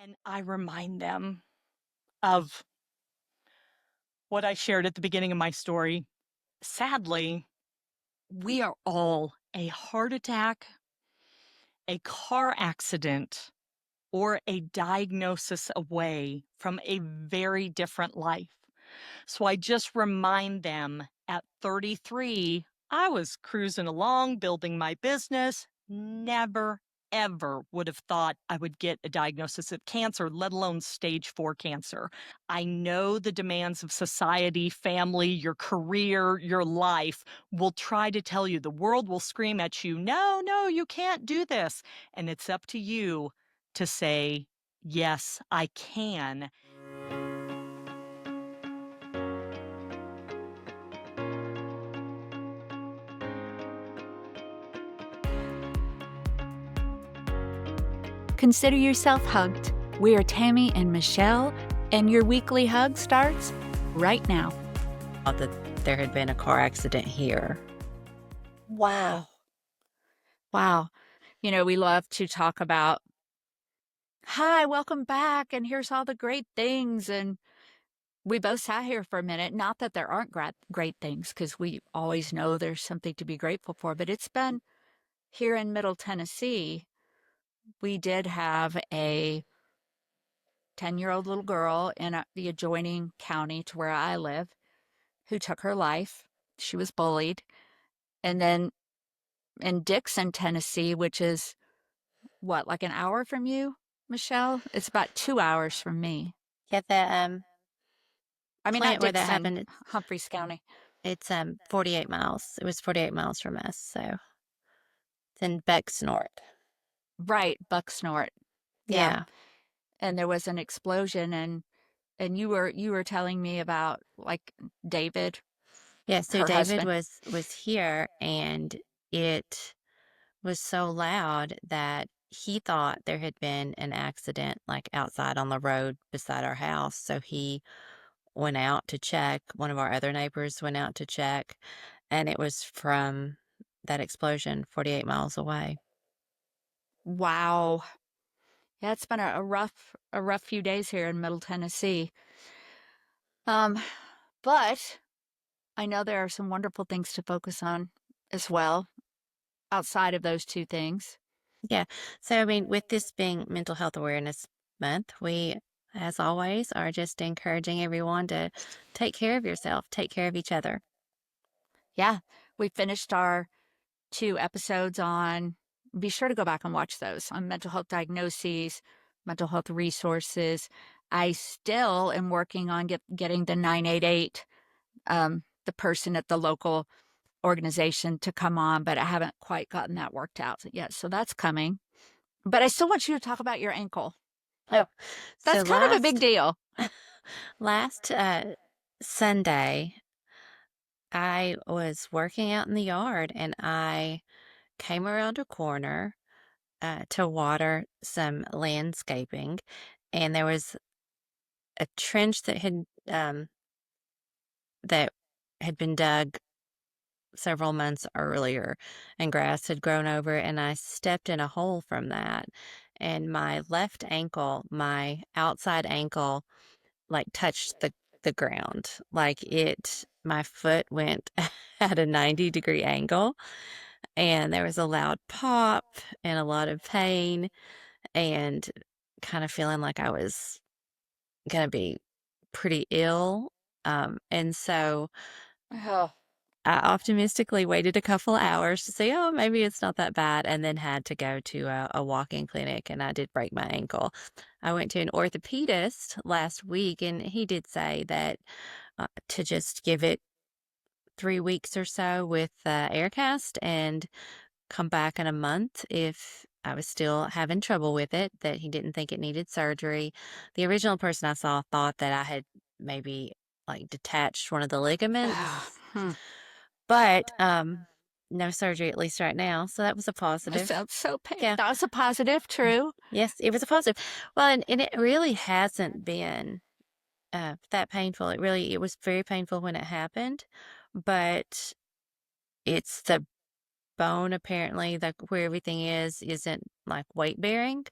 And I remind them of what I shared at the beginning of my story. Sadly, we are all a heart attack, a car accident, or a diagnosis away from a very different life. So I just remind them at 33, I was cruising along, building my business, never, ever would have thought I would get a diagnosis of cancer, let alone stage 4 cancer. I know the demands of society, family, your career, your life will try to tell you, the world will scream at you, no, no, you can't do this. And it's up to you to say, yes, I can. Consider yourself hugged. We are Tammy and Michelle, and your weekly hug starts right now. Thought that there had been a car accident here. Wow. Wow. You know, we love to talk about, hi, welcome back, and here's all the great things. And we both sat here for a minute. Not that there aren't great things, because we always know there's something to be grateful for, but it's been here in Middle Tennessee. We did have a 10-year-old little girl in the adjoining county to where I live who took her life. She was bullied. And then in Dixon, Tennessee, which is what, like an hour from you, Michelle? It's about 2 hours from me. Yeah, the I mean, not plant where that Dixon, happened, Humphreys County. it's 48 miles. It was 48 miles from us, so it's in Bexnort. Right, Bucksnort. Yeah. Yeah. And there was an explosion, and you were telling me about, like, David, Yeah, so her David husband. was here, and it was so loud that he thought there had been an accident like outside on the road beside our house. So he went out to check. One of our other neighbors went out to check, and it was from that explosion 48 miles away. Wow. Yeah, it's been a rough few days here in Middle Tennessee. Um, but I know there are some wonderful things to focus on as well, outside of those two things. Yeah. So, I mean, with this being Mental Health Awareness Month, we, as always, are just encouraging everyone to take care of yourself, take care of each other. Yeah, we finished our 2 episodes on, be sure to go back and watch those, on mental health diagnoses, mental health resources. I still am working on getting the 988, the person at the local organization to come on, but I haven't quite gotten that worked out yet. So that's coming. But I still want you to talk about your ankle. Oh, so That's kind of a big deal. last Sunday, I was working out in the yard and I came around a corner to water some landscaping, and there was a trench um, that had been dug several months earlier, and grass had grown over it, and I stepped in a hole from that, and my left ankle, my outside ankle, like touched the ground. Like my foot went at a 90-degree angle, and there was a loud pop and a lot of pain, and kind of feeling like I was gonna be pretty ill. And so Oh, I optimistically waited a couple hours to say, oh, maybe it's not that bad, and then had to go to a walk-in clinic, and I did break my ankle. I went to an orthopedist last week, and he did say that to just give it 3 weeks or so with air cast and come back in a month if I was still having trouble with it, that he didn't think it needed surgery. The original person I saw thought that I had maybe like detached one of the ligaments, hmm. but no surgery at least right now. So that was a That positive. sounds so pain. Yeah. That was a positive, true. Yes, it was a positive. Well, and it really hasn't been that painful. It was very painful when it happened, but it's the bone apparently, like where everything isn't like weight bearing.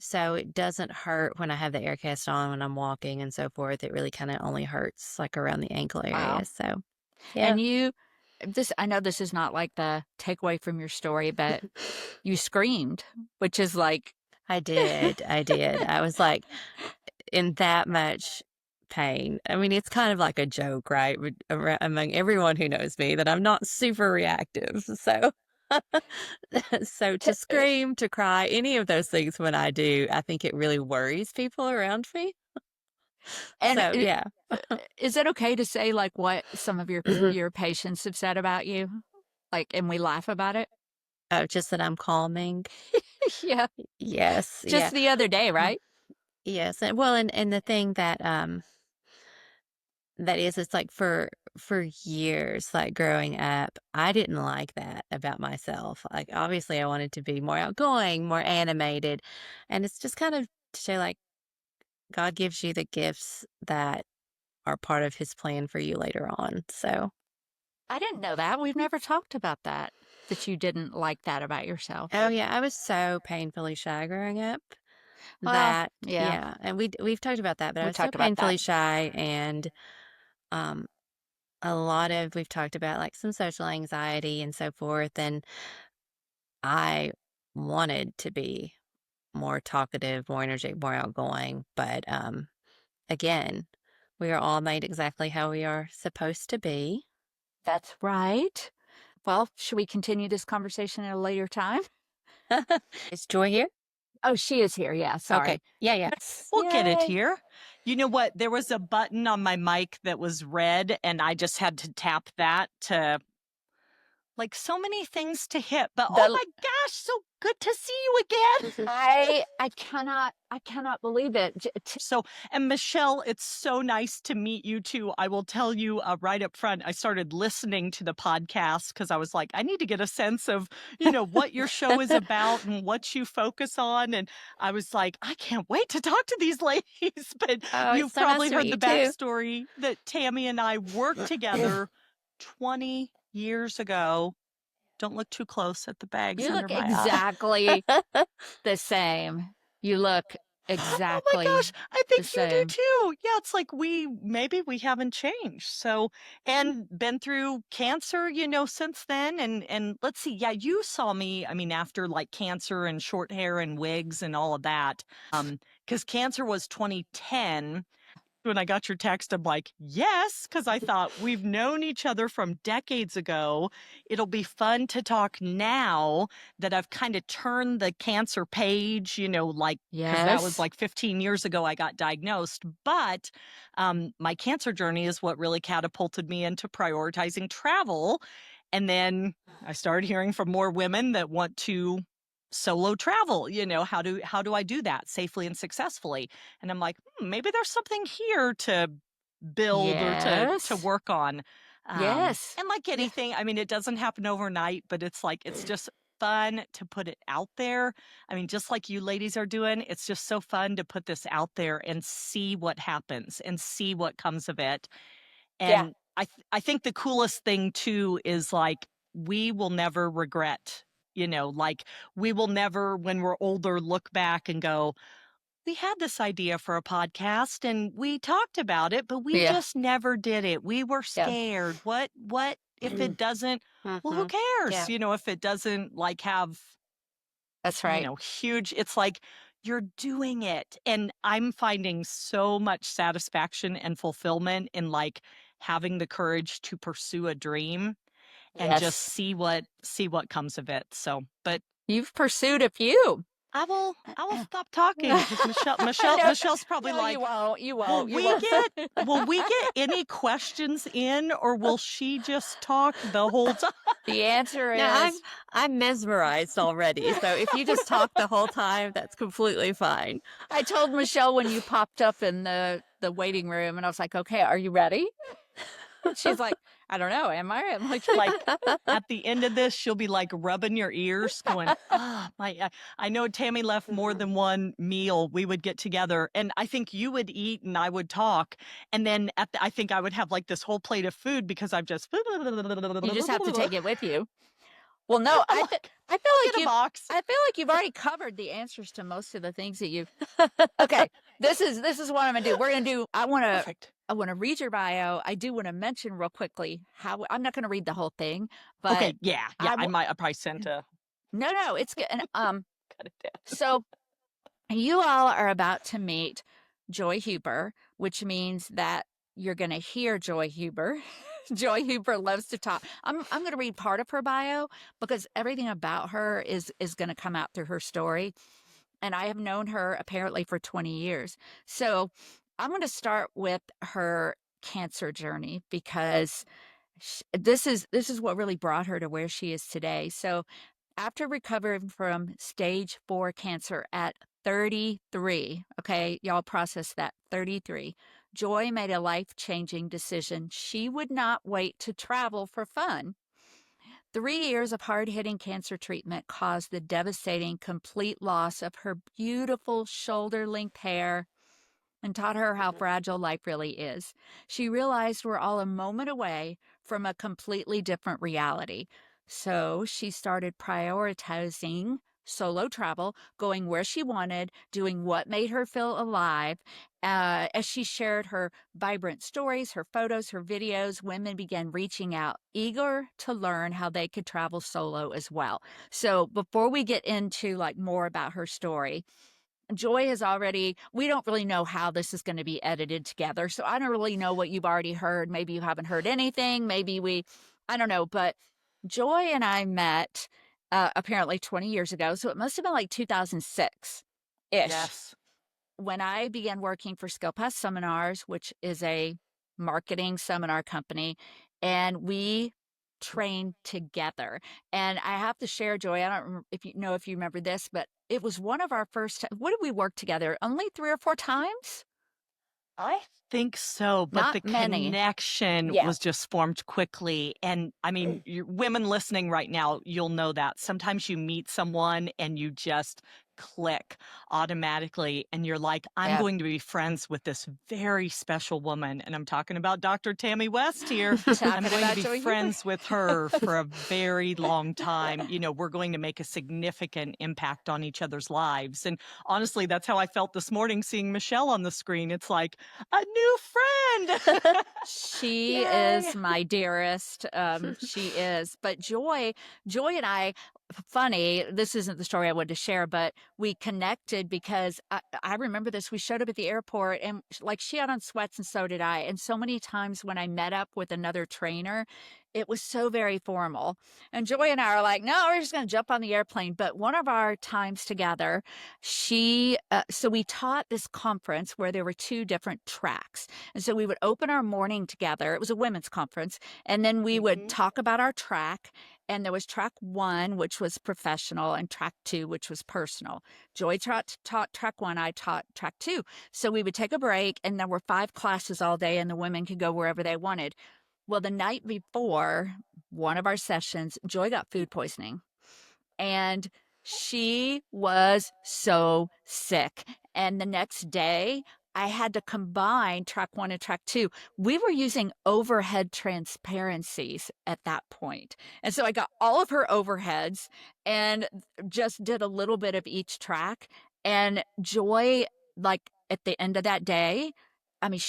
So it doesn't hurt when I have the air cast on when I'm walking and so forth. It really kind of only hurts like around the ankle Wow. area. So, yeah. And I know this is not like the takeaway from your story, but you screamed, which is like, I did. I did. I was like in that much pain. I mean, it's kind of like a joke, right? Among everyone who knows me that I'm not super reactive. So, so t- to scream, to cry, any of those things when I do, I think it really worries people around me. and So, yeah. is it okay to say like what some of your patients have said about you? Like, and we laugh about it? Oh, just that I'm calming. Yeah. Yes, Just yeah. the other day, right? Yes, and well, and the thing that that is, it's like for years, like growing up, I didn't like that about myself. Like obviously, I wanted to be more outgoing, more animated, and it's just kind of to show like God gives you the gifts that are part of His plan for you later on. So, I didn't know that. We've never talked about that, that you didn't like that about yourself. oh yeah, I was so painfully shy growing up Well, that yeah, yeah, and we've talked about that, but I we was so talked about that. painfully shy and um a lot of we've talked about like some social anxiety and so forth, and I wanted to be more talkative, more energetic, more outgoing, but again, we are all made exactly how we are supposed to be. That's right. Well, should we continue this conversation at a later time? Is Joy here? Oh, she is here. Yeah, Okay. sorry. Yeah, yeah. We'll get it Yay. here. You know what? There was a button on my mic that was red, and I just had to tap that to like so many things to hit. But oh The my gosh, so good to see you again. I cannot believe it. So, and Michelle, it's so nice to meet you too. I will tell you right up front, I started listening to the podcast because I was like, I need to get a sense of, what your show is about and what you focus on. And I was like, I can't wait to talk to these ladies. But Oh, it's you've so nice probably to meet heard you the too. backstory that Tammy and I worked together 20 years ago. Don't look too close at the bags You under look my eye. exactly the same. You look Oh my exactly gosh, I the think you do same. too. Yeah, it's like maybe we haven't changed. So, and been through cancer, since then. And let's see, yeah, you saw me, I mean, after like cancer and short hair and wigs and all of that. Because cancer was 2010. When I got your text, I'm like, yes, because I thought we've known each other from decades ago. It'll be fun to talk now that I've kind of turned the cancer page, like, because that was Yes. like 15 years ago I got diagnosed. But my cancer journey is what really catapulted me into prioritizing travel. And then I started hearing from more women that want to solo travel. How do I do that safely and successfully? And I'm like, maybe there's something here to build or to Yes. work on. Yes. And like Yeah. anything, I mean, it doesn't happen overnight, but it's like it's just fun to put it out there. I mean, just like you ladies are doing, it's just so fun to put this out there and see what happens and see what comes of it. Yeah. And I think the coolest thing too is like we will never regret, like we will never when we're older look back and go, we had this idea for a podcast and we talked about it, but we Yeah. just never did it. We were Yeah. scared. What if it doesn't, well, who Mhm. cares? Yeah. If it doesn't like have, That's right. huge, it's like you're doing it. And I'm finding so much satisfaction and fulfillment in like having the courage to pursue a dream and just Yes. see what comes of it. So, but You've pursued a few. I will stop talking because Michelle Michelle No, Michelle's probably no, you like, won't. You will won't. You we won't. get will we get any questions in or will she just talk the whole time? The answer No, is I'm mesmerized already. So if you just talk the whole time, that's completely fine. I told Michelle when you popped up in the waiting room, and I was like, "Okay, are you ready?" And she's like, "I don't know. Am I?" I'm like, Like at the end of this, she'll be like rubbing your ears, going, "Ah, I know Tammy left more than one meal. We would get together, and I think you would eat and I would talk, and then I think I would have like this whole plate of food because I've just." you just have to take it with you. Well, no, I'm I feel like, I feel I'll like get a you box. I feel like you've already covered the answers to most of the things that you. Okay, this is what I'm gonna do. We're gonna do. Perfect. I wanna read your bio. I do want to mention real quickly how I'm not gonna read the whole thing, but Okay, yeah, yeah. I I will. might. I probably sent a No, it's good. And cut it down. so you all are about to meet Joy Huber, which means that you're going to hear Joy Huber. Joy Huber loves to talk. I'm going to read part of her bio because everything about her is going to come out through her story, and I have known her apparently for 20 years. So, I'm going to start with her cancer journey because this is what really brought her to where she is today. So, after recovering from stage 4 cancer at 33, okay, y'all process that, 33, Joy made a life changing decision. She would not wait to travel for fun. 3 years of hard hitting cancer treatment caused the devastating complete loss of her beautiful shoulder length hair and taught her how Mhm. fragile life really is. She realized we're all a moment away from a completely different reality. So she started prioritizing solo travel, going where she wanted, doing what made her feel alive. As she shared her vibrant stories, her photos, her videos, women began reaching out, eager to learn how they could travel solo as well. So before we get into like more about her story, Joy has already, we don't really know how this is going to be edited together. So I don't really know what you've already heard. Maybe you haven't heard anything. I don't know. But Joy and I met apparently 20 years ago. So it must have been like 2006 ish Yes. when I began working for SkillPass Seminars, which is a marketing seminar company, and we trained together. And I have to share, Joy, I don't remember if you remember this, but it was one of our first. What did we work together? Only 3 or 4 times? I think so, but Not the many. connection Yeah. was just formed quickly. And I mean, you women listening right now, you'll know that. Sometimes you meet someone and you just click automatically, and you're like, I'm Yeah. going to be friends with this very special woman. And I'm talking about Dr. Tammy West here. I'm Talking going to about be Joy Huber. friends with her for a very long time. We're going to make a significant impact on each other's lives. And honestly, that's how I felt this morning seeing Michelle on the screen. It's like, a new friend. She Yay. is my dearest. She is. But Joy and I, funny, this isn't the story I wanted to share, but we connected because I remember this. We showed up at the airport and like she had on sweats and so did I. And so many times when I met up with another trainer, it was so very formal. And Joy and I are like, no, we're just going to jump on the airplane. But one of our times together, so we taught this conference where there were 2 different tracks. And so we would open our morning together. It was a women's conference. And then we would Mhm. talk about our track. And there was track 1, which was professional, and track 2, which was personal. Joy taught track 1, I taught track 2. So we would take a break, and there were 5 classes all day, and the women could go wherever they wanted. Well, the night before one of our sessions, Joy got food poisoning and she was so sick. And the next day, I had to combine track 1 and track 2. We were using overhead transparencies at that point. And so I got all of her overheads and just did a little bit of each track. And Joy, like at the end of that day, I mean,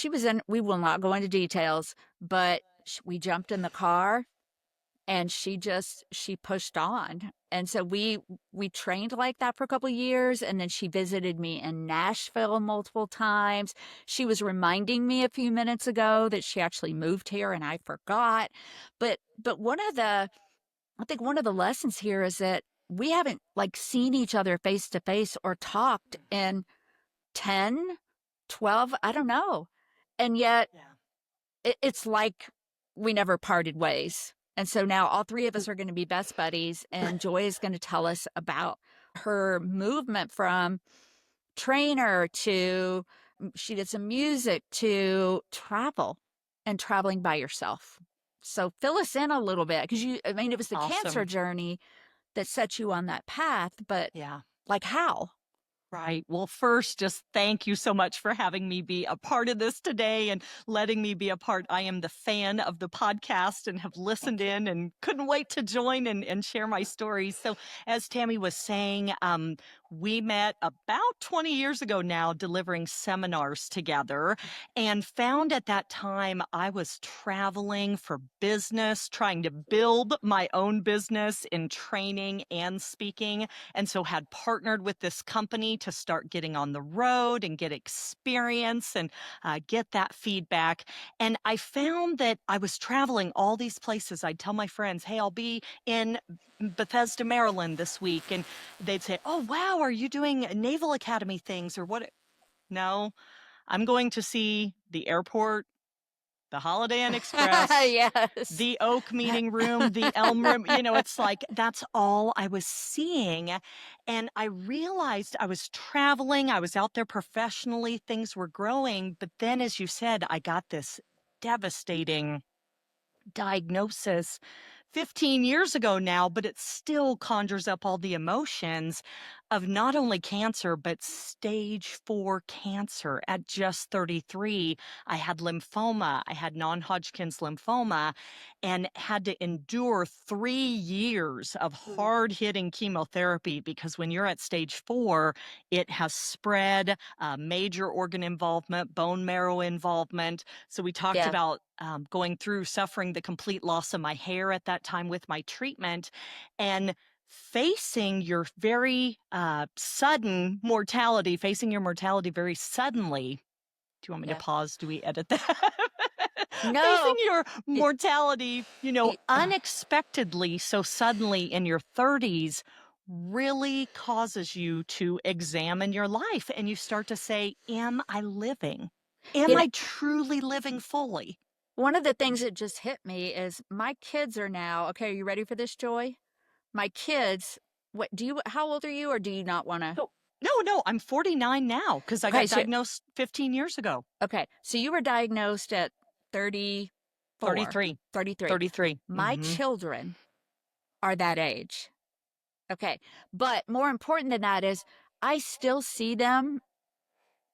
we will not go into details, but we jumped in the car and she pushed on. And so we trained like that for a couple of years, and then she visited me in Nashville multiple times. She was reminding me a few minutes ago that she actually moved here and I forgot. But I think one of the lessons here is that we haven't like seen each other face to face or talked in 10, 12, I don't know. And yet Yeah. it's like we never parted ways. And so now all 3 of us are going to be best buddies, and Joy is going to tell us about her movement from trainer to she did some music to travel and traveling by yourself. So fill us in a little bit because I mean, it was the cancer Awesome. journey that set you on that path, but Yeah. like how? Right. Well, first, just thank you so much for having me be a part of this today and letting me be a part. I am the fan of the podcast and have listened Thank you. in and couldn't wait to join and share my stories. So, as Tammy was saying, we met about 20 years ago now delivering seminars together and found at that time I was traveling for business, trying to build my own business in training and speaking, and so had partnered with this company to start getting on the road and get experience and get that feedback. And I found that I was traveling all these places. I'd tell my friends, hey, I'll be in Bethesda, Maryland this week. And they'd say, oh, wow, are you doing Naval Academy things or what? No, I'm going to see the airport, the Holiday Inn Express, Yes. the Oak Meeting Room, the Elm Room, it's like that's all I was seeing. And I realized I was traveling, I was out there professionally, things were growing. But then, as you said, I got this devastating diagnosis 15 years ago now, but it still conjures up all the emotions of not only cancer, but stage 4 cancer at just 33. I had lymphoma, I had non Hodgkin's lymphoma, and had to endure 3 years of hard hitting chemotherapy because when you're at stage 4, it has spread, major organ involvement, bone marrow involvement. So we talked Yeah. about going through suffering the complete loss of my hair at that time with my treatment and facing your very sudden mortality, facing your mortality very suddenly. Do you want me to Yeah. pause? Do we edit that? Facing No. your It, mortality, it, unexpectedly, so suddenly in your 30s, really causes you to examine your life and you start to say, am I living? Am you know, I truly living fully? one of the things that just hit me is my kids are now, okay, are you ready for this, Joy? My kids, how old are you, or do you not want to? No, no, I'm 49 now because I Okay, got so, diagnosed 15 years ago. okay, so you were diagnosed at 34, 33, 33. 33. My Mm-hmm. children are that age. Okay. But more important than that is I still see them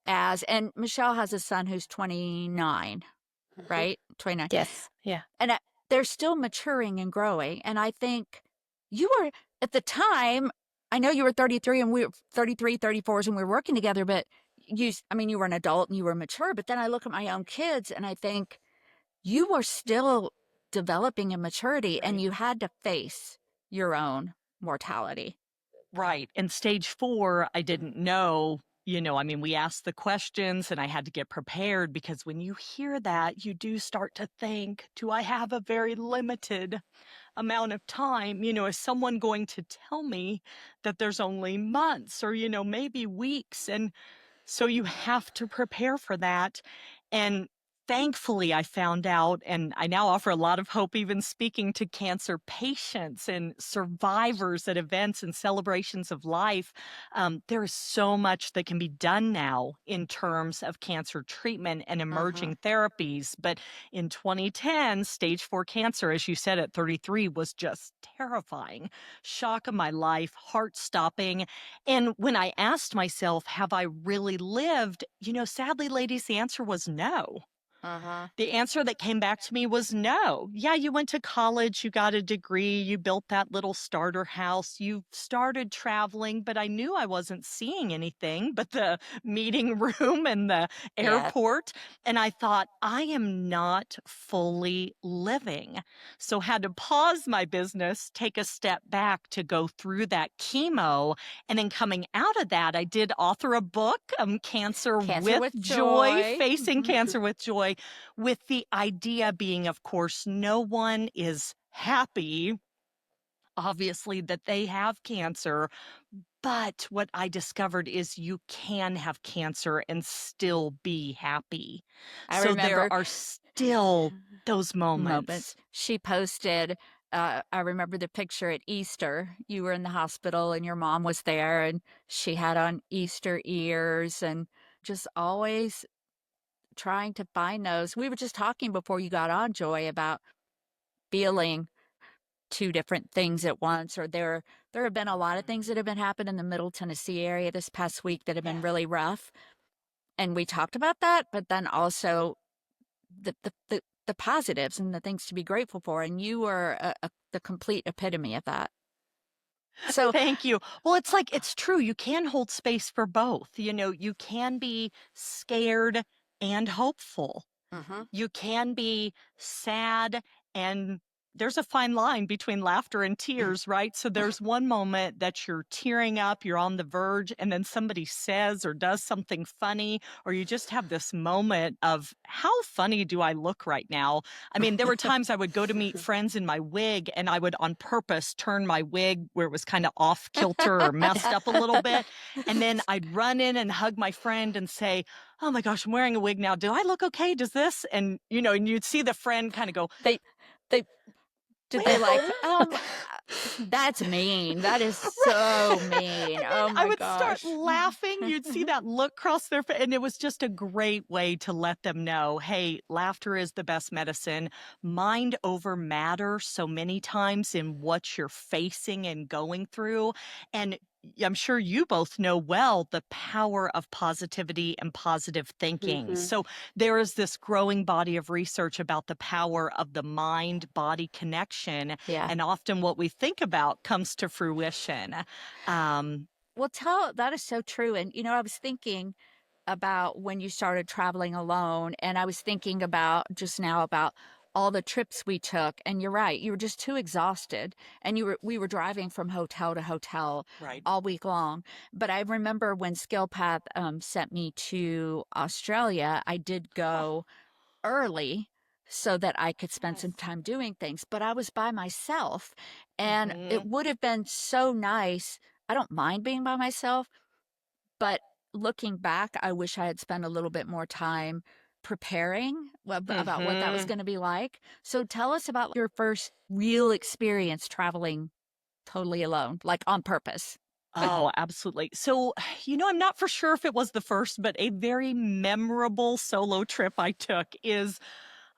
as, and Michelle has a son who's 29, Mhm. right? 29. Yes. Yeah. And they're still maturing and growing. And I think you were at the time, I know you were 33 and we were 33, 34s and we were working together, but you were an adult and you were mature. But then I look at my own kids and I think you were still developing in maturity and Right. you had to face your own mortality. Right. And stage 4, I didn't know. We asked the questions and I had to get prepared because when you hear that, you do start to think, do I have a very limited amount of time? Is someone going to tell me that there's only months or, maybe weeks? And so you have to prepare for that. And thankfully, I found out, and I now offer a lot of hope, even speaking to cancer patients and survivors at events and celebrations of life. There is so much that can be done now in terms of cancer treatment and Mm-hmm. emerging therapies. But in 2010, stage 4 cancer, as you said, at 33, was just terrifying. Shock of my life, heart stopping. And when I asked myself, have I really lived? Sadly, ladies, the answer was no. Uh-huh. The answer that came back to me was no. Yeah, you went to college, you got a degree, you built that little starter house, you started traveling, but I knew I wasn't seeing anything but the meeting room and the Yeah. airport. And I thought, I am not fully living. So had to pause my business, take a step back to go through that chemo. And then coming out of that, I did author a book, Cancer Cancer with with Joy, joy. Facing Cancer with Joy, with the idea being, of course, no one is happy, obviously, that they have cancer. But what I discovered is you can have cancer and still be happy. I So there remember are still those moments. moments. She posted, I remember the picture at Easter. You were in the hospital and your mom was there, and she had on Easter ears and just always trying to find those. We were just talking before you got on, Joy, about feeling two different things at once, or there have been a lot of things that have been happening in the Middle Tennessee area this past week that have been Yeah. really rough. And we talked about that, but then also the positives and the things to be grateful for. And you were the complete epitome of that. So, Thank you. Well, it's like it's true. You can hold space for both. You can be scared and hopeful. mhm. You can be sad, and there's a fine line between laughter and tears, right? So there's one moment that you're tearing up, you're on the verge, and then somebody says or does something funny, or you just have this moment of how funny do I look right now? I mean, there were times I would go to meet friends in my wig, and I would on purpose turn my wig where it was kind of off kilter or messed up a little bit. And then I'd run in and hug my friend and say, "Oh my gosh, I'm wearing a wig now. Do I look okay? Does this?" And you'd see the friend kind of go, they they did they like, "Well," that's mean. That is so mean. and then Oh I my would start gosh. laughing. You'd see that look cross their face, and it was just a great way to let them know, hey, laughter is the best medicine. Mind over matter so many times in what you're facing and going through. And I'm sure you both know well the power of positivity and positive thinking. Mhm. So there is this growing body of research about the power of the mind body connection. Yeah. And often what we think about comes to fruition. Um, Well, that is so true. And, I was thinking about when you started traveling alone, and I was thinking about just now about all the trips we took. And you're right, you were just too exhausted. And we were driving from hotel to hotel right. all week long. But I remember when SkillPath sent me to Australia, I did Oh, go early so that I could spend yes. some time doing things, but I was by myself, and it Hmm. would have been so nice. I don't mind being by myself, but looking back, I wish I had spent a little bit more time preparing about what that was Hmm. going to be like. So tell us about your first real experience traveling totally alone, like on purpose. Oh, absolutely. So, I'm not for sure if it was the first, but a very memorable solo trip I took is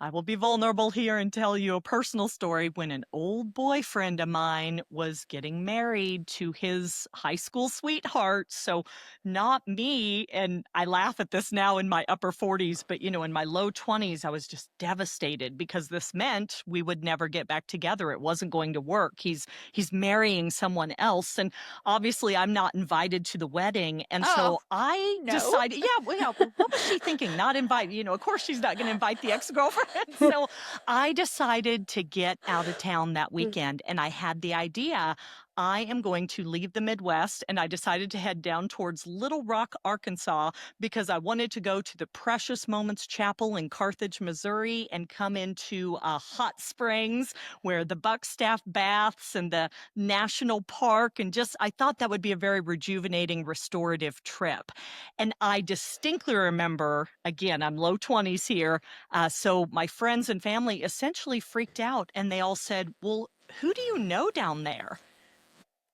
I will be vulnerable here and tell you a personal story when an old boyfriend of mine was getting married to his high school sweetheart. So, not me. And I laugh at this now in my upper 40s, but in my low 20s, I was just devastated because this meant we would never get back together. It wasn't going to work. He's marrying someone else. And obviously, I'm not invited to the wedding. And Oh, so I no. decided, yeah, well, yeah, what was she thinking? Not invite, of course she's not going to invite the ex girlfriend. So I decided to get out of town that weekend, and I had the idea. I am going to leave the Midwest, and I decided to head down towards Little Rock, Arkansas, because I wanted to go to the Precious Moments Chapel in Carthage, Missouri, and come into hot springs where the Buckstaff baths and the national park, and just I thought that would be a very rejuvenating, restorative trip. And I distinctly remember, again, I'm low 20s here, so my friends and family essentially freaked out, and they all said, "Well, who do you know down there?"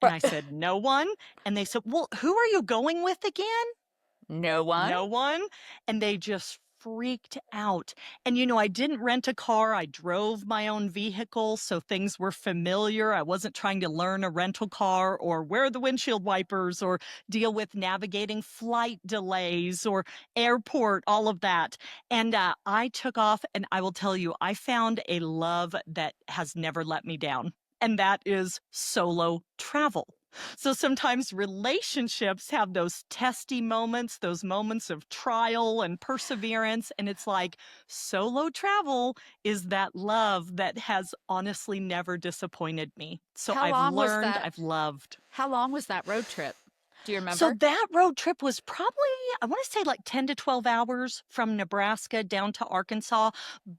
And I said, "No one." And they said, "Well, who are you going with again?" No one? No one. And they just freaked out. And, I didn't rent a car. I drove my own vehicle. So things were familiar. I wasn't trying to learn a rental car or wear the windshield wipers or deal with navigating flight delays or airport, all of that. And I took off, and I will tell you, I found a love that has never let me down. And that is solo travel. So sometimes relationships have those testy moments, those moments of trial and perseverance. And it's like solo travel is that love that has honestly never disappointed me. So How I've long was learned, that? I've loved. How long was that road trip? Do you So remember? that road trip was probably, I want to say like 10 to 12 hours from Nebraska down to Arkansas,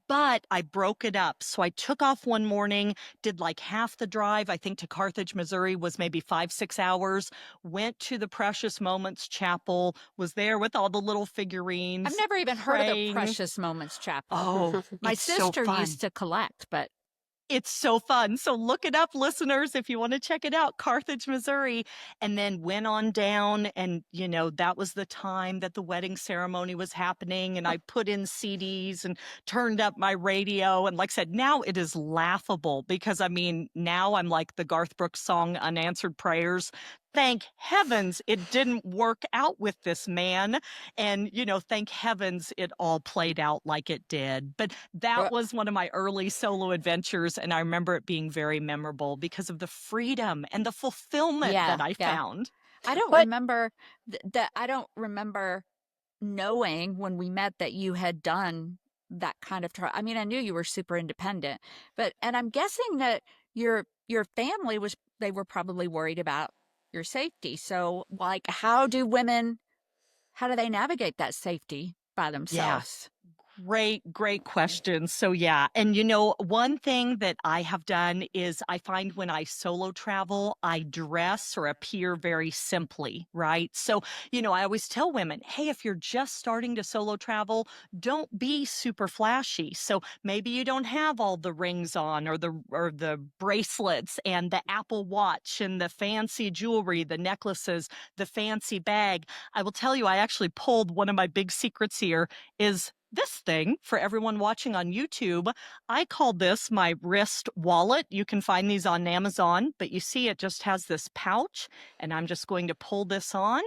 but I broke it up. So I took off one morning, did like half the drive, I think to Carthage, Missouri was maybe 5, 6 hours, went to the Precious Moments Chapel, was there with all the little I've figurines, never even heard of the praying. Precious Moments Chapel. Oh, My it's so sister fun. used to collect, but It's so fun. So look it up, listeners, if you want to check it out, Carthage, Missouri. And then went on down, and, that was the time that the wedding ceremony was happening. And I put in CDs and turned up my radio. And like I said, now it is laughable because, I mean, now I'm like the Garth Brooks song, Unanswered Prayers. Thank heavens it didn't work out with this man. And, thank heavens it all played out like it did. But that Uh, was one of my early solo adventures. And I remember it being very memorable because of the freedom and the fulfillment yeah, that I yeah. found. I don't What remember that. I don't remember knowing when we met that you had done that kind of I mean, I knew you were super independent, and I'm guessing that your family was, they were probably worried about your safety. So, like, how do they navigate that safety by Yeah. themselves? Great question. So, yeah. And, one thing that I have done is I find when I solo travel, I dress or appear very simply, right? So, I always tell women, hey, if you're just starting to solo travel, don't be super flashy. So maybe you don't have all the rings on or the bracelets and the Apple Watch and the fancy jewelry, the necklaces, the fancy bag. I will tell you, I actually pulled one of my big secrets here is this thing for everyone watching on YouTube. I call this my wrist wallet. You can find these on Amazon, but you see it just has this pouch, and I'm just going to pull this on.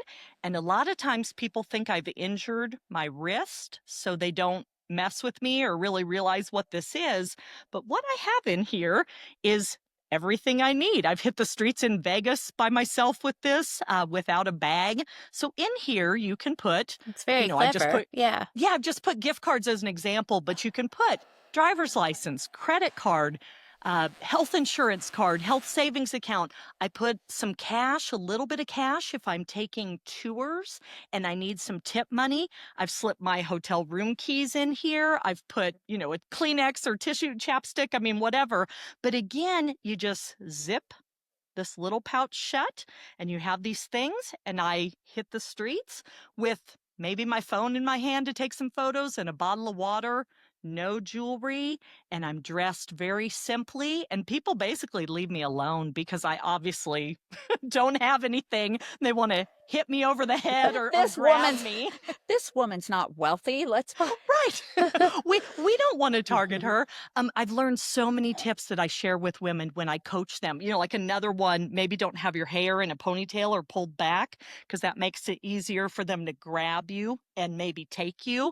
And a lot of times people think I've injured my wrist, so they don't mess with me or really realize what this is. But what I have in here is everything I need. I've hit the streets in Vegas by myself with this, without a bag. So in here, you can put, it's very I just clever. put Yeah. yeah, I've just put gift cards as an example, but you can put driver's license, credit card, health insurance card, health savings account. I put some cash, a little bit of cash if I'm taking tours and I need some tip money. I've slipped my hotel room keys in here. I've put, a Kleenex or tissue chapstick, I mean, whatever. But again, you just zip this little pouch shut and you have these things, and I hit the streets with maybe my phone in my hand to take some photos and a bottle of water, no jewelry, and I'm dressed very simply, and people basically leave me alone because I obviously don't have anything. They want to hit me over the head or This grab woman's me. this woman's not wealthy. Let's Right. We don't want to target her. I've learned so many tips that I share with women when I coach them. Like another one, maybe don't have your hair in a ponytail or pulled back because that makes it easier for them to grab you and maybe take you.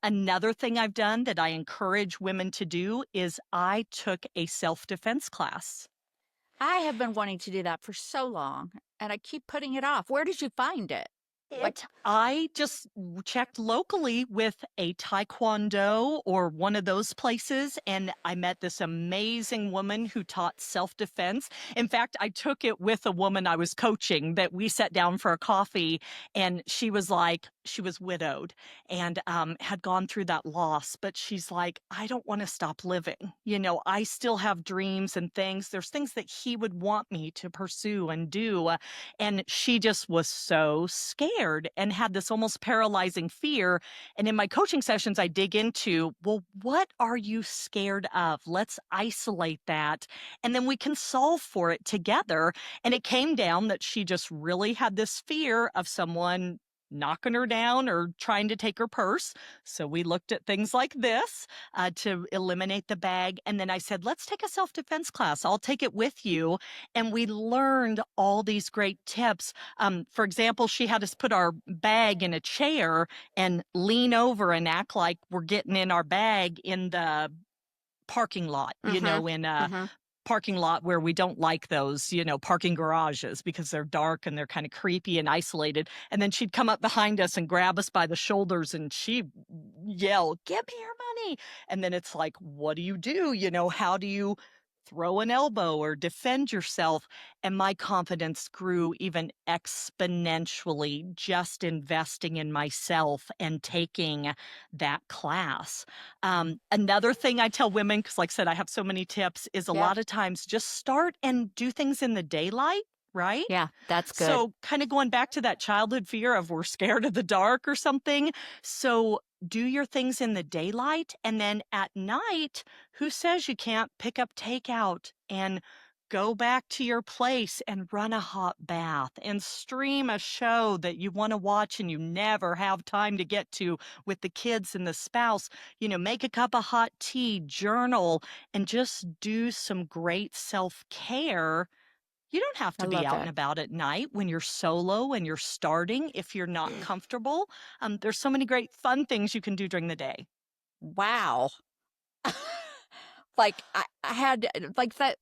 Another thing I've done that I encourage women to do is I took a self-defense class. I have been wanting to do that for so long, and I keep putting it off. Where did you find it? Like, I just checked locally with a taekwondo or one of those places, and I met this amazing woman who taught self-defense. In fact, I took it with a woman I was coaching that we sat down for a coffee, and she was like, she was widowed and had gone through that loss, but she's like, I don't want to stop living. I still have dreams and things. There's things that he would want me to pursue and do. And she just was so scared and had this almost paralyzing fear. And in my coaching sessions, I dig into, well, what are you scared of? Let's isolate that. And then we can solve for it together. And it came down that she just really had this fear of someone knocking her down or trying to take her purse. So we looked at things like this to eliminate the bag. And then I said, let's take a self defense class. I'll take it with you. And we learned all these great tips. For example, she had us put our bag in a chair and lean over and act like we're getting in our bag in the parking lot, Mhm. in a Mhm. parking lot where we don't like those, parking garages because they're dark and they're kind of creepy and isolated. And then she'd come up behind us and grab us by the shoulders and she yell, "Give me your money." And then it's like, what do you do? How do you throw an elbow or defend yourself? And my confidence grew even exponentially just investing in myself and taking that class. Another thing I tell women, because like I said, I have so many tips, is a yeah. lot of times just start and do things in the daylight. right? Yeah, that's good. So, kind of going back to that childhood fear of we're scared of the dark or something. So, do your things in the daylight. And then at night, who says you can't pick up takeout and go back to your place and run a hot bath and stream a show that you want to watch and you never have time to get to with the kids and the spouse? Make a cup of hot tea, journal, and just do some great self care. You don't have I to be love out and that. about at night when you're solo and you're starting if you're not comfortable. There's so many great fun things you can do during the day. Wow. Like, I had like that.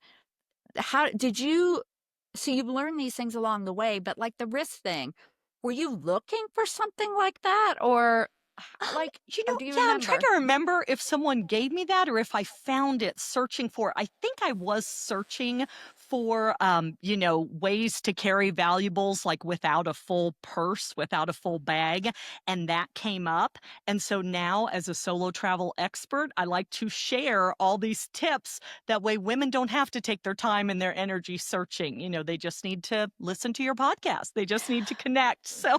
How did you? So you've learned these things along the way, but like the wrist thing, were you looking for something like that, or like, or do you Yeah, I'm trying remember? to remember if someone gave me that or if I found it searching for it. I think I was searching for, ways to carry valuables like without a full purse, without a full bag, and that came up. And so now, as a solo travel expert, I like to share all these tips. That way, women don't have to take their time and their energy searching. They just need to listen to your podcast. They just need to connect. So,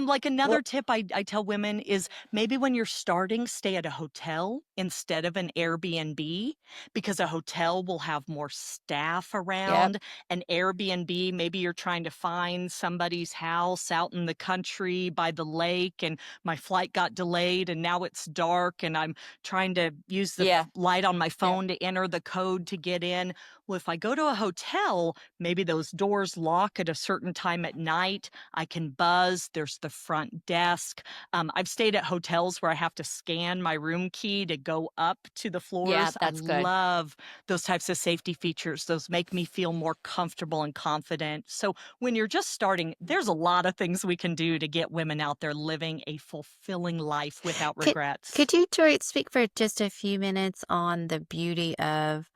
like Well, another tip I tell women is maybe when you're starting, stay at a hotel instead of an Airbnb because a hotel will have more staff yep, around. An Airbnb, maybe you're trying to find somebody's house out in the country by the lake, and my flight got delayed and now it's dark and I'm trying to use the yeah, light on my yep, phone to enter the code to get in. Well, if I go to a hotel, maybe those doors lock at a certain time at night. I can buzz. There's the front desk. I've stayed at hotels where I have to scan my room key to go up to the yeah, floors. I that's good. love those types of safety features. Those make me feel more comfortable and confident. So when you're just starting, there's a lot of things we can do to get women out there living a fulfilling life without Could regrets. could you, Joy, speak for just a few minutes on the beauty of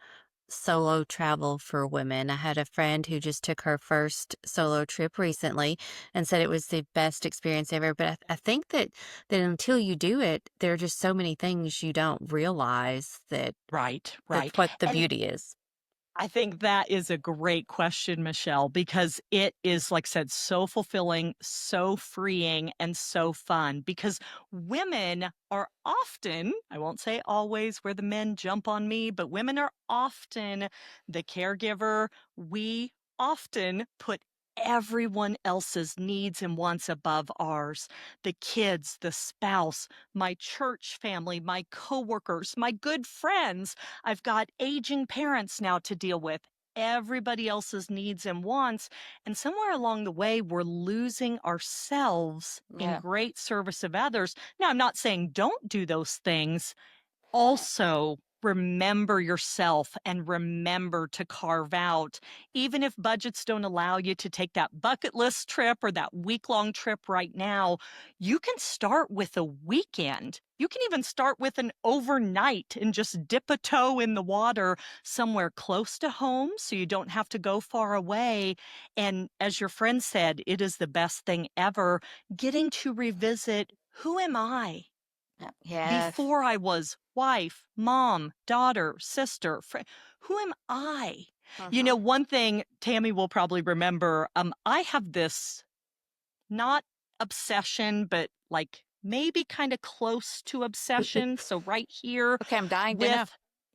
solo travel for women? I had a friend who just took her first solo trip recently and said it was the best experience ever. But I think that until you do it, there are just so many things you don't realize Right, that right. what the And beauty is. I think that is a great question, Michelle, because it is, like I said, so fulfilling, so freeing, and so fun. Because women are often, I won't say always where the men jump on me, but women are often the caregiver. We often put everyone else's needs and wants above ours: the kids, the spouse, my church family, my coworkers, my good friends. I've got aging parents now to deal with, everybody else's needs and wants. And somewhere along the way, we're losing ourselves in Yeah, great service of others. Now, I'm not saying don't do those things. Also, remember yourself and remember to carve out, even if budgets don't allow you to take that bucket list trip or that week-long trip right now, you can start with a weekend. You can even start with an overnight and just dip a toe in the water somewhere close to home so you don't have to go far away. And as your friend said, it is the best thing ever, getting to revisit, who am I yes. before I was wife, mom, daughter, sister, friend? Who am I? Uh-huh. One thing Tammy will probably remember, I have this not obsession, but like maybe kind of close to obsession. So, right here Okay, I'm dying to know. with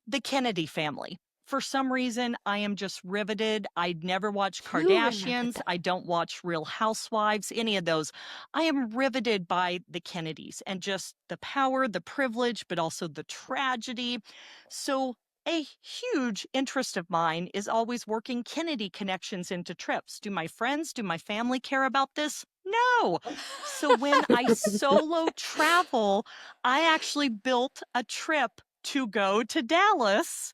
the Kennedy family. For some reason, I am just riveted. I'd never watched You remember Kardashians. that? I don't watch Real Housewives, any of those. I am riveted by the Kennedys and just the power, the privilege, but also the tragedy. So, a huge interest of mine is always working Kennedy connections into trips. Do my friends, do my family care about this? No. So when I solo travel, I actually built a trip to go to Dallas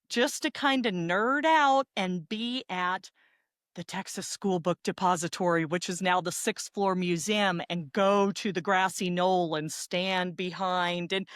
just to kind of nerd out and be at the Texas School Book Depository, which is now the sixth floor museum, and go to the grassy knoll and stand behind. And,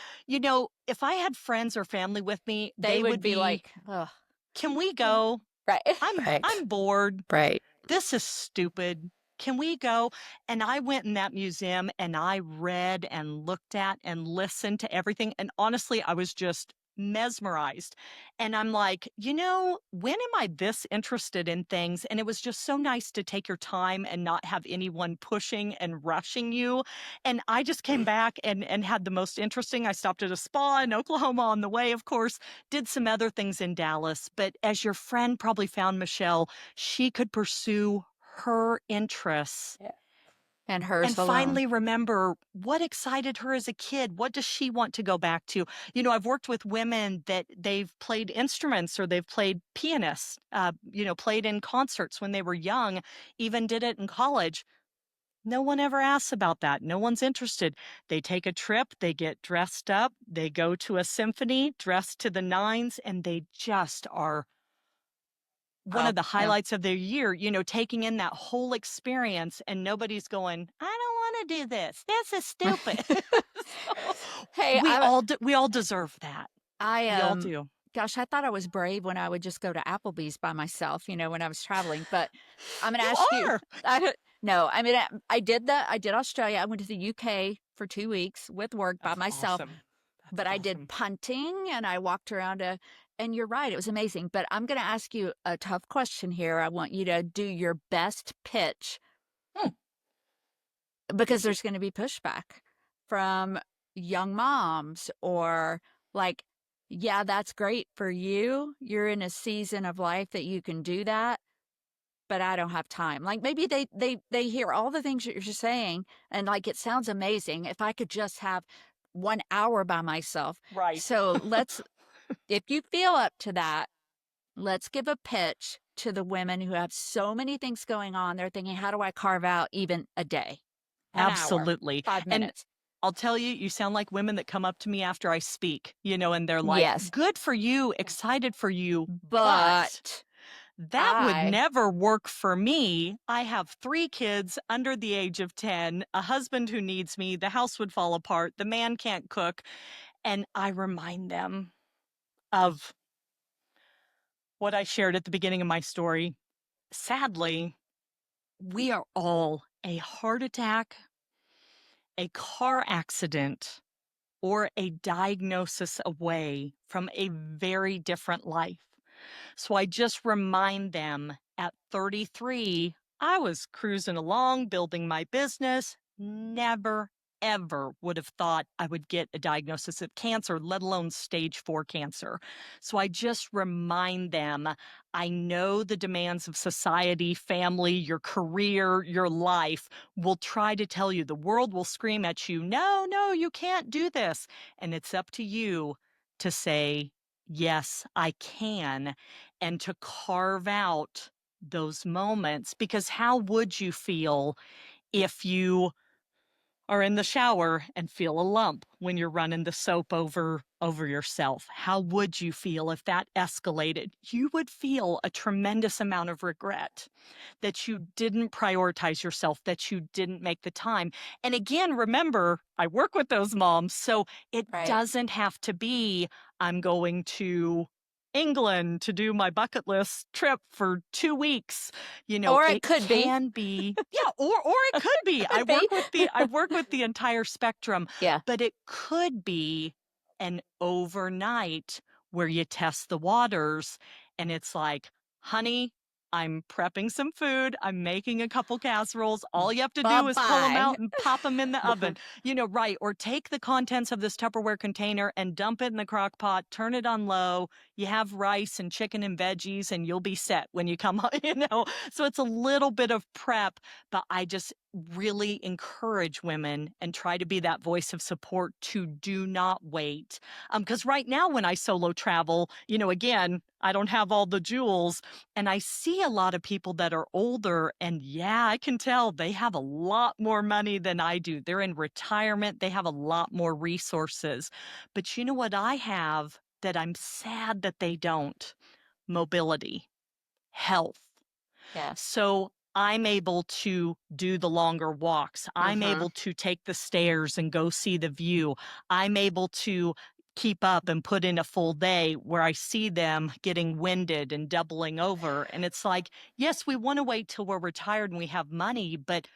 if I had friends or family with me, They they would would be be, like, "Ugh." can we go? Right. Right. I'm bored. Right. This is stupid. Can we go? And I went in that museum and I read and looked at and listened to everything. And honestly, I was just mesmerized. And I'm like, when am I this interested in things? And it was just so nice to take your time and not have anyone pushing and rushing you. And I just came back and had the most interesting. I stopped at a spa in Oklahoma on the way, of course, did some other things in Dallas. But as your friend probably found, Michelle, she could pursue her interests Yeah. And hers and alone. finally remember what excited her as a kid. What does she want to go back to? I've worked with women that they've played instruments or they've played pianists, played in concerts when they were young, even did it in college. No one ever asks about that. No one's interested. They take a trip, they get dressed up, they go to a symphony dressed to the nines, and they just are one Oh, of the yeah. highlights of their year, taking in that whole experience, and nobody's going, I don't want to do this. This is stupid. So Hey, we all deserve that. I We all do. gosh, I thought I was brave when I would just go to Applebee's by myself, when I was traveling. But I'm going to You ask you. are. No, I mean, I did Australia. I went to the UK for 2 weeks with work by That's myself. awesome. That's But I did awesome. punting and I walked around and you're right, it was amazing. But I'm going to ask you a tough question here. I want you to do your best pitch Hmm. because there's going to be pushback from young moms or like, yeah, that's great for you. You're in a season of life that you can do that, but I don't have time. Like maybe they hear all the things that you're saying and like it sounds amazing. If I could just have 1 hour by myself. Right. So if you feel up to that, let's give a pitch to the women who have so many things going on. They're thinking, how do I carve out even a day, an hour, Absolutely. five And minutes? I'll tell you, you sound like women that come up to me after I speak, and they're like, Yes, good for you, excited for you, but but that would I, never work for me. I have 3 kids under the age of 10, a husband who needs me, the house would fall apart, the man can't cook. And I remind them of what I shared at the beginning of my story. Sadly, we are all a heart attack, a car accident, or a diagnosis away from a very different life. So I just remind them at 33, I was cruising along, building my business, never, ever would have thought I would get a diagnosis of cancer, let alone stage 4 cancer. So I just remind them, I know the demands of society, family, your career, your life will try to tell you, the world will scream at you, no, no, you can't do this. And it's up to you to say, yes, I can, and to carve out those moments. Because how would you feel if you are in the shower and feel a lump when you're running the soap over yourself? How would you feel if that escalated? You would feel a tremendous amount of regret that you didn't prioritize yourself, that you didn't make the time. And again, remember, I work with those moms, so it right. doesn't have to be, I'm going to England to do my bucket list trip for 2 weeks. Or it It could be. can be, yeah, or it could be. I Could be. work with the entire spectrum, Yeah. but it could be an overnight where you test the waters and it's like, honey, I'm prepping some food. I'm making a couple casseroles. All you have to do is pull them Bye-bye. out and pop them in the oven. Right. Or take the contents of this Tupperware container and dump it in the crock pot, turn it on low. You have rice and chicken and veggies, and you'll be set when you come home. So it's a little bit of prep, but I just really encourage women and try to be that voice of support to do not wait. Because right now, when I solo travel, again, I don't have all the jewels. And I see a lot of people that are older, and yeah, I can tell they have a lot more money than I do. They're in retirement, they have a lot more resources. But you know what I have that I'm sad that they don't? Mobility, health. Yeah. So I'm able to do the longer walks. I'm Mm-hmm. able to take the stairs and go see the view. I'm able to keep up and put in a full day where I see them getting winded and doubling over. And it's like, yes, we want to wait till we're retired and we have money, but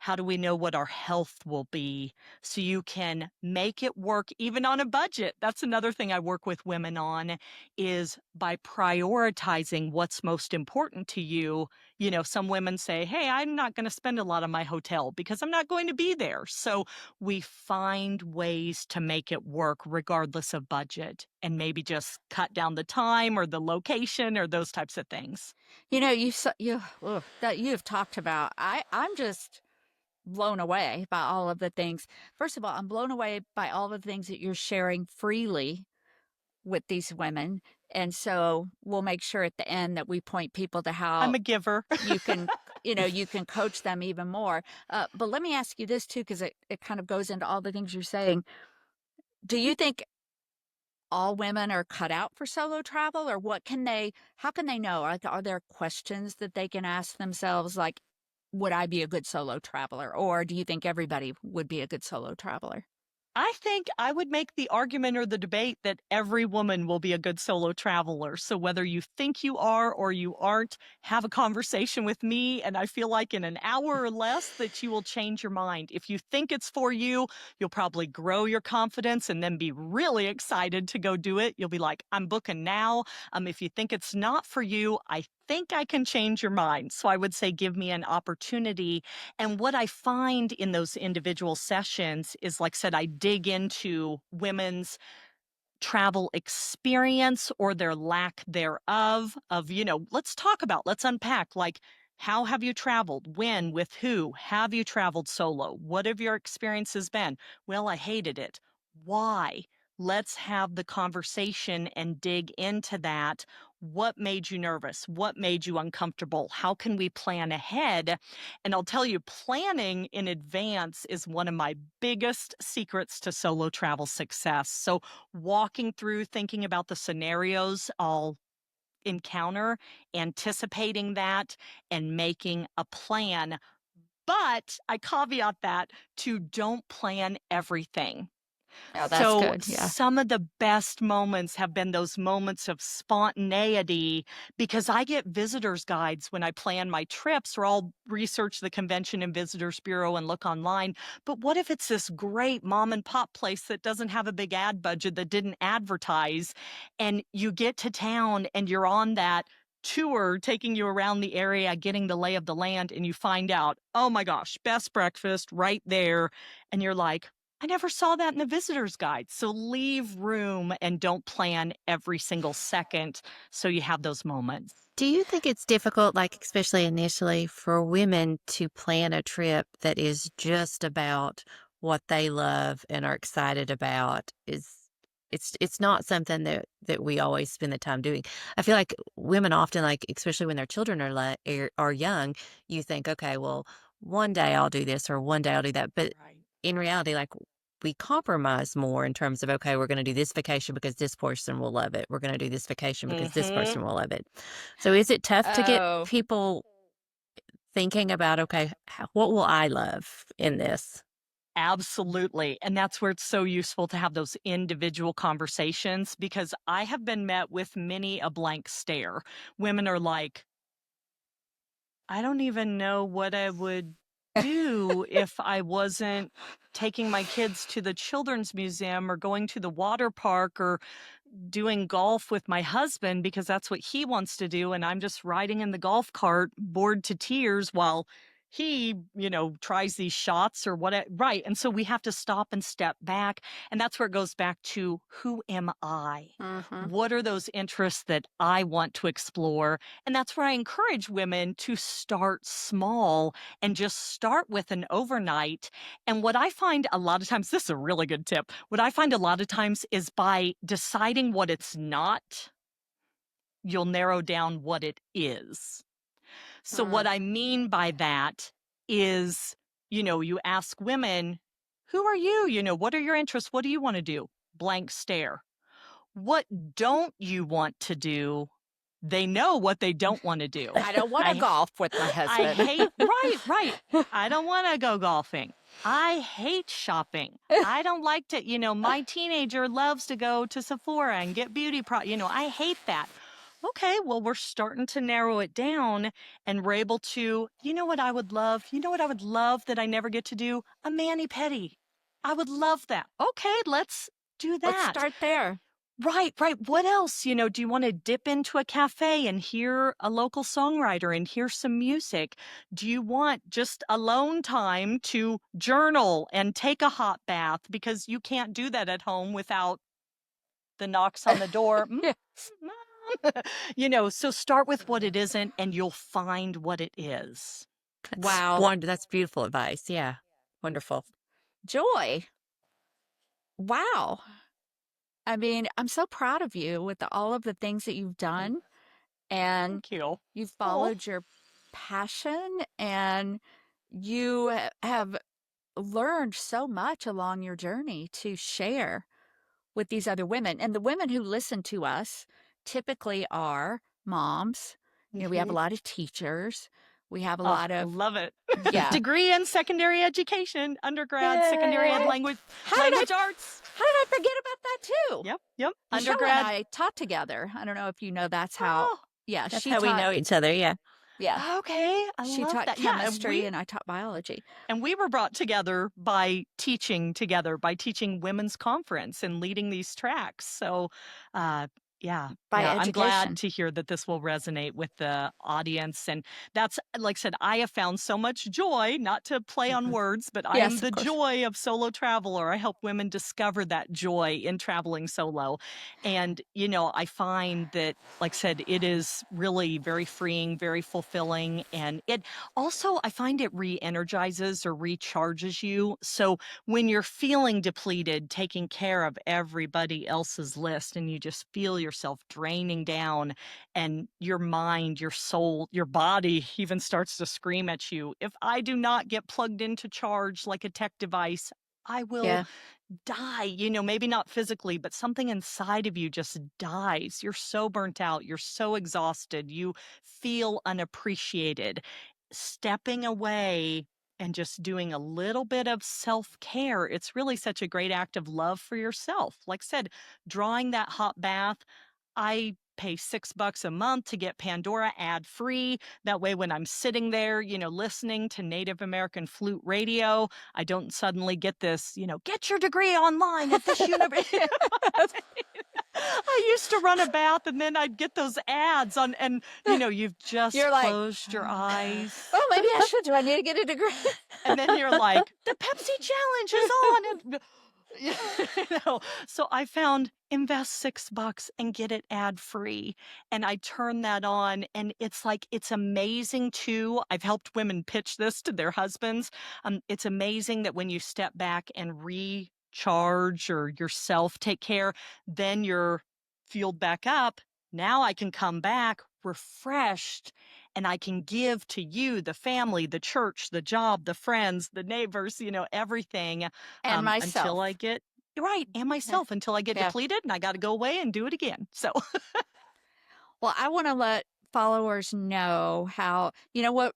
How do we know what our health will be? So you can make it work even on a budget. That's another thing I work with women on, is by prioritizing what's most important to you. You know, some women say, hey, I'm not going to spend a lot on my hotel because I'm not going to be there. So we find ways to make it work regardless of budget, and maybe just cut down the time or the location or those types of things. You know, that you have talked about. I'm just blown away by all of the things. First of all, I'm blown away by all the things that you're sharing freely with these women. And so we'll make sure at the end that we point people to I'm how a giver. you can, you can coach them even more. But let me ask you this too, because it kind of goes into all the things you're saying. Do you think all women are cut out for solo travel, or how can they know? Like, are there questions that they can ask themselves? Like, would I be a good solo traveler? Or do you think everybody would be a good solo traveler? I think I would make the argument or the debate that every woman will be a good solo traveler. So whether you think you are or you aren't, have a conversation with me. And I feel like in an hour or less that you will change your mind. If you think it's for you, you'll probably grow your confidence and then be really excited to go do it. You'll be like, I'm booking now. If you think it's not for you, I think I can change your mind. So I would say, give me an opportunity. And what I find in those individual sessions is, like I said, I dig into women's travel experience or their lack thereof, of, let's unpack, like, how have you traveled? When? With who? Have you traveled solo? What have your experiences been? Well, I hated it. Why? Let's have the conversation and dig into that. What made you nervous? What made you uncomfortable? How can we plan ahead? And I'll tell you, planning in advance is one of my biggest secrets to solo travel success. So walking through, thinking about the scenarios I'll encounter, anticipating that, and making a plan. But I caveat that to, don't plan everything. Oh, that's So good. Yeah. some of the best moments have been those moments of spontaneity, because I get visitors guides when I plan my trips, or I'll research the Convention and Visitors Bureau and look online. But what if it's this great mom and pop place that doesn't have a big ad budget, that didn't advertise, and you get to town and you're on that tour taking you around the area, getting the lay of the land, and you find out, oh my gosh, best breakfast right there. And you're like, I never saw that in the visitor's guide. So leave room and don't plan every single second, so you have those moments. Do you think it's difficult, like, especially initially, for women to plan a trip that is just about what they love and are excited about? It's not something that we always spend the time doing. I feel like women often, like, especially when their children are young, you think, okay, well, one day I'll do this or one day I'll do that. But Right. in reality, like, we compromise more in terms of, okay, we're going to do this vacation because this person will love it. We're going to do this vacation because this Mm-hmm. person will love it. So is it tough to get Oh, people thinking about, okay, what will I love in this? Absolutely. And that's where it's so useful to have those individual conversations, because I have been met with many a blank stare. Women are like, I don't even know what I would do if I wasn't taking my kids to the children's museum or going to the water park or doing golf with my husband, because that's what he wants to do. And I'm just riding in the golf cart, bored to tears, while he, tries these shots or what. Right. And so we have to stop and step back. And that's where it goes back to, who am I? hmm What are those interests that I want to explore? And that's where I encourage women to start small and just start with an overnight. And what I find a lot of times, this is a really good tip. What I find a lot of times is, by deciding what it's not, you'll narrow down what it is. So what I mean by that is, you ask women, who are you? What are your interests? What do you want to do? Blank stare. What don't you want to do? They know what they don't want to do. I don't want to I golf with my I husband. hate right, right. I don't want to go golfing. I hate shopping. I don't like to, my teenager loves to go to Sephora and get beauty I hate that. okay, well, we're starting to narrow it down and we're able to, you know what I would love? You know what I would love that I never get to do? A mani-pedi. I would love that. Okay, let's do Let's that. start there. Right, right. What else? Do you want to dip into a cafe and hear a local songwriter and hear some music? Do you want just alone time to journal and take a hot bath because you can't do that at home without the knocks on the door? Yeah. Mom. So start with what it isn't and you'll find what it is. Wow. That's beautiful advice. Yeah. Wonderful. Joy. Wow. I mean, I'm so proud of you with all of the things that you've done, and Thank you. you've Oh, followed your passion, and you have learned so much along your journey to share with these other women. And the women who listen to us typically are moms. We have a mhm. lot of teachers. We have a Oh, lot I of, love it. yeah. Degree in secondary education, undergrad, secondary ed Yay. language arts. How did I forget about that too? Yep. Michelle and Undergrad. I taught together. I don't know if you know that's how, Oh, yeah, That's she how we taught, know each other. Yeah. yeah, okay. I she love taught that. Yeah, chemistry and I taught biology. and we were brought together by teaching together, by teaching women's conference and leading these tracks. So, yeah, By yeah, I'm glad education. to hear that this will resonate with the audience. And that's, like I said, I have found so much joy, not to play on Mhm. words, but I am Yes, of the course. joy of solo traveler. I help women discover that joy in traveling solo. And, I find that, like I said, it is really very freeing, very fulfilling. And it also, I find it re-energizes or recharges you. So when you're feeling depleted, taking care of everybody else's list, and you just feel yourself draining down, and your mind, your soul, your body even starts to scream at you, if I do not get plugged into charge like a tech device, I will Yeah. die, maybe not physically, but something inside of you just dies. You're so burnt out. You're so exhausted. You feel unappreciated. Stepping away and just doing a little bit of self care, it's really such a great act of love for yourself. Like I said, drawing that hot bath. I pay $6 a month to get Pandora ad free. That way, when I'm sitting there, listening to Native American flute radio, I don't suddenly get this, get your degree online at this university. I used to run a bath and then I'd get those ads on, and you've just You're like, closed your eyes. oh, maybe I should. Do I need to get a degree? And then you're like, the Pepsi challenge is on. And, so I found invest $6 and get it ad free. And I turn that on, and it's like, it's amazing too. I've helped women pitch this to their husbands. It's amazing that when you step back and recharge or yourself take care, then you're fueled back up. Now I can come back refreshed and I can give to you, the family, the church, the job, the friends, the neighbors, everything, And until I myself. get right, and Yeah. myself until I get Yeah. depleted and I got to go away and do it again. So, Well, I want to let followers know how, what,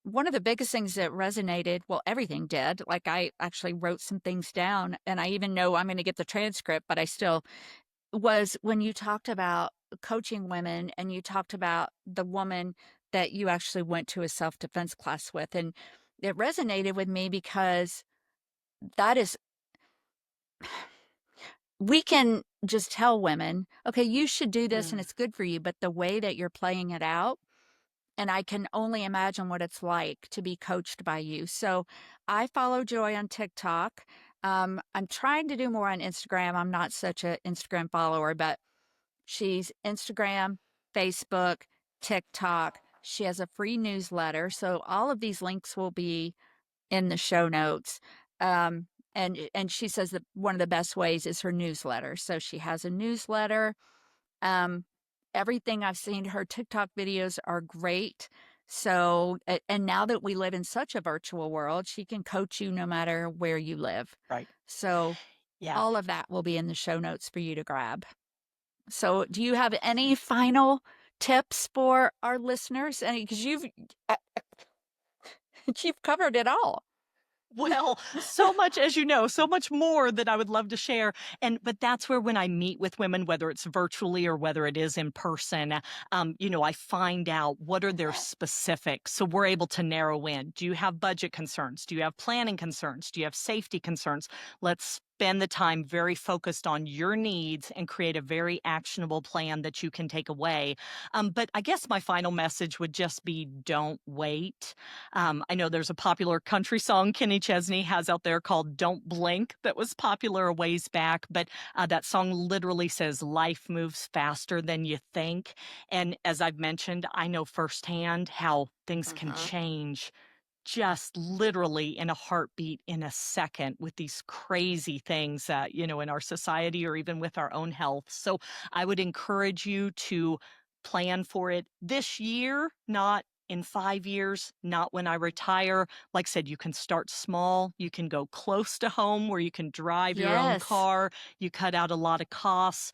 one of the biggest things that resonated, well, everything did. Like I actually wrote some things down and I even know I'm going to get the transcript, but I still was when you talked about coaching women and you talked about the woman that you actually went to a self defense class with. And it resonated with me because that is, we can just tell women, okay, you should do this and mm, it's good for you. But the way that you're playing it out, and I can only imagine what it's like to be coached by you. So I follow Joy on TikTok. I'm trying to do more on Instagram. I'm not such an Instagram follower, but she's Instagram, Facebook, TikTok. She has a free newsletter. So all of these links will be in the show notes. And she says that one of the best ways is her newsletter. So she has a newsletter. Um, Everything I've seen, her TikTok videos are great. So, and now that we live in such a virtual world, she can coach you no matter where you live. right. So, Yeah. all of that will be in the show notes for you to grab. So, do you have any final tips for our listeners? Because you've covered it all. Well, so much, as you know, so much more that I would love to share. But that's where, when I meet with women, whether it's virtually or whether it is in person, I find out what are their specifics. So we're able to narrow in. Do you have budget concerns? Do you have planning concerns? Do you have safety concerns? Let's spend the time very focused on your needs and create a very actionable plan that you can take away. But I guess my final message would just be, don't wait. I know there's a popular country song Kenny Chesney has out there called Don't Blink that was popular a ways back, but that song literally says life moves faster than you think. And as I've mentioned, I know firsthand how things can Mhm. change just literally in a heartbeat, in a second, with these crazy things, in our society or even with our own health. So I would encourage you to plan for it this year, not in 5 years, not when I retire. Like I said, you can start small. You can go close to home where you can drive your own Yes. car. You cut out a lot of costs.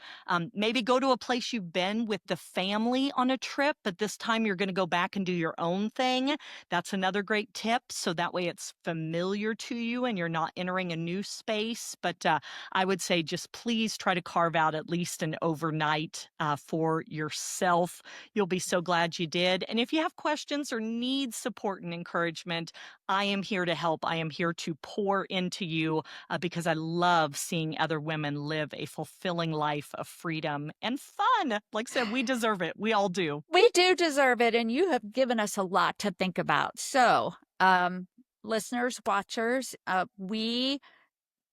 Maybe go to a place you've been with the family on a trip, but this time you're going to go back and do your own thing. That's another great tip. So that way it's familiar to you and you're not entering a new space. But I would say just please try to carve out at least an overnight for yourself. You'll be so glad you did. And if you have questions or need support and encouragement, I am here to help. I am here to pour into you because I love seeing other women live a fulfilling life of freedom and fun. Like I said, we deserve it. We all do. We do deserve it, and you have given us a lot to think about. So, listeners, watchers, we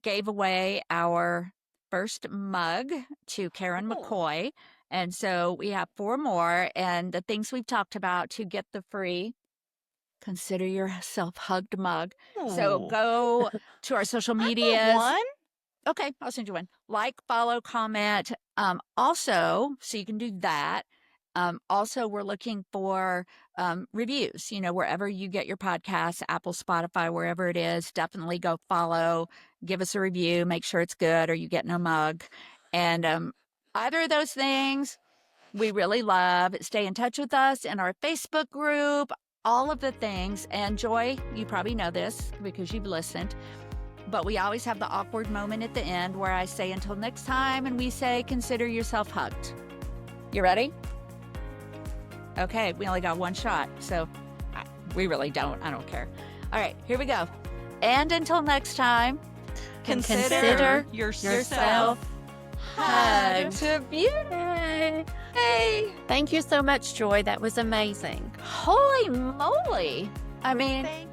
gave away our first mug to Karen Cool. McCoy. And so we have 4 more. And the things we've talked about to get the free Consider Yourself Hugged mug. So Ooh. go to our social I want medias. one. Okay, I'll send you one. Like, follow, comment. Also, so you can do that. Also, we're looking for reviews, wherever you get your podcasts, Apple, Spotify, wherever it is. Definitely go follow, give us a review, make sure it's good, or you get no mug. And either of those things, we really love. Stay in touch with us in our Facebook group, all of the things. And Joy, you probably know this because you've listened. But we always have the awkward moment at the end where I say until next time, and we say consider yourself hugged. You ready? Okay, we only got one shot, so we really don't. I don't care. All right, here we go. And until next time, Consider yourself hugged. To beauty. Hey, Thank you so much, Joy. That was amazing. holy moly. I mean, Thank